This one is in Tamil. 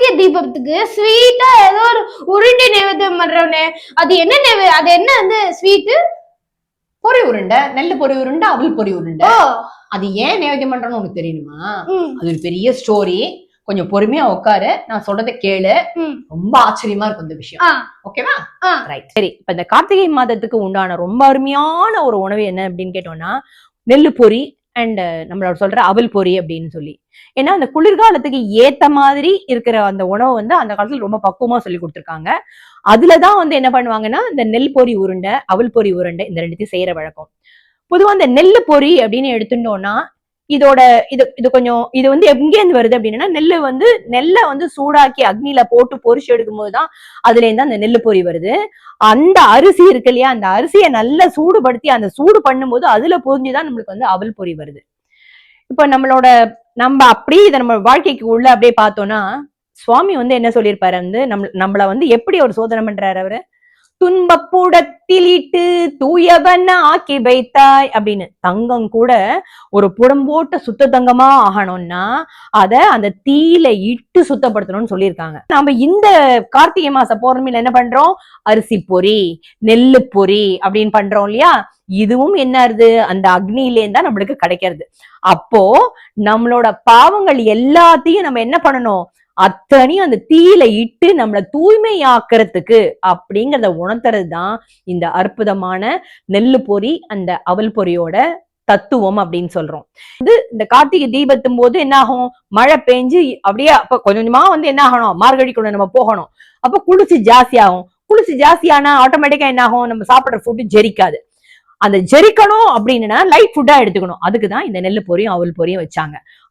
கார்த்திகை தீபத்துக்கு ஸ்வீட்டா ஏதோ ஒரு உருண்டை நைவேத்தியம் பண்றவனே, அது என்ன அது என்ன வந்து ஸ்வீட்டு? பொரி உருண்டை, நெல்லு பொரி உருண்டை, அவல் பொரி உருண்டை. ஓ, அது ஏன் நைவேத்தியம் பண்றோம்னு உனக்கு தெரியுமா? ம், அது ஒரு பெரிய ஸ்டோரி. கொஞ்சம் பொறுமையா உட்காரு, நான் சொல்றதை கேளு. ம். ரொம்ப ஆச்சரியமா இருக்கும் இந்த விஷயம். ஆ, ஓகேவா? ஆ. ரைட். சரி, இப்ப இந்த கார்த்திகை மாதத்துக்கு உண்டான ரொம்ப அருமையான ஒரு உணவு என்ன அப்படின்னு கேட்டோம்னா, நெல்லு பொரி அண்ட் நம்மளோட சொல்ற அவல் பொரி அப்படின்னு சொல்லி. ஏன்னா அந்த குளிர்காலத்துக்கு ஏத்த மாதிரி இருக்கிற அந்த உணவு வந்து அந்த காலத்துல ரொம்ப பக்குவமா சொல்லி கொடுத்துருக்காங்க. அதுலதான் வந்து என்ன பண்ணுவாங்கன்னா, இந்த நெல் பொரி உருண்டை, அவல் பொரி உருண்டை இந்த ரெண்டுத்தையும் செய்யற வழக்கம். பொதுவா இந்த நெல்லு பொரி அப்படின்னு எடுத்துட்டோம்னா, இதோட இது கொஞ்சம் இது வந்து எங்க இருந்து வருது அப்படின்னா, நெல்லை வந்து சூடாக்கி அக்னியில போட்டு பொரிச்சு எடுக்கும் போதுதான் அதுல இருந்து அந்த நெல்லு பொரி வருது. அந்த அரிசி இருக்கு இல்லையா, அந்த அரிசியை நல்லா சூடுபடுத்தி அந்த சூடு பண்ணும்போது அதுல பொரிஞ்சுதான் நம்மளுக்கு வந்து அவல் பொரி வருது. இப்ப நம்ம அப்படியே இதை நம்ம வாழ்க்கைக்கு உள்ள அப்படியே பார்த்தோம்னா, சுவாமி வந்து என்ன சொல்லியிருப்பாரு வந்து நம்மள வந்து எப்படி ஒரு சோதனை பண்றாரு அவரு, துன்பப்புடத்தில் இட்டு தூயவன் ஆக்கி வைத்தாய் அப்படின்னு. தங்கம் கூட ஒரு புடம் போட்ட சுத்த தங்கமா ஆகணும்னா அத அந்த தீயில இட்டு சுத்தப்படுத்தணும்னு சொல்லியிருக்காங்க. நம்ம இந்த கார்த்திகை மாச பௌர்ணமியில என்ன பண்றோம், அரிசி பொரி, நெல்லு பொரி அப்படின்னு பண்றோம் இல்லையா. இதுவும் என்னது, அந்த அக்னியிலேருந்து தான் நம்மளுக்கு கிடைக்கிறது. அப்போ நம்மளோட பாவங்கள் எல்லாத்தையும் நம்ம என்ன பண்ணணும், அத்தனையும் அந்த தீயில இட்டு நம்மளை தூய்மையாக்குறதுக்கு அப்படிங்கறத உணர்த்துறதுதான் இந்த அற்புதமான நெல்லு பொரி அந்த அவல் பொரியோட தத்துவம் அப்படின்னு சொல்றோம். இந்த கார்த்திகை தீபத்தும் போது என்ன ஆகும், மழை பெஞ்சு அப்படியே அப்ப கொஞ்சம் கொஞ்சமா வந்து என்ன ஆகணும், மார்கழிக்குள்ள நம்ம போகணும். அப்ப குளிர்ச்சி ஜாஸ்தி ஆகும். குளிர்ச்சி ஜாஸ்தியானா ஆட்டோமேட்டிக்கா என்ன ஆகும், நம்ம சாப்பிடுற ஃபுட்டு ஜெரிக்காது. அந்த ஜெரிக்கணும் அப்படின்னா லைட் ஃபுட்டா எடுத்துக்கணும். அதுக்குதான் இந்த நெல்லு பொரியும் அவல் பொரியும் வச்சாங்க.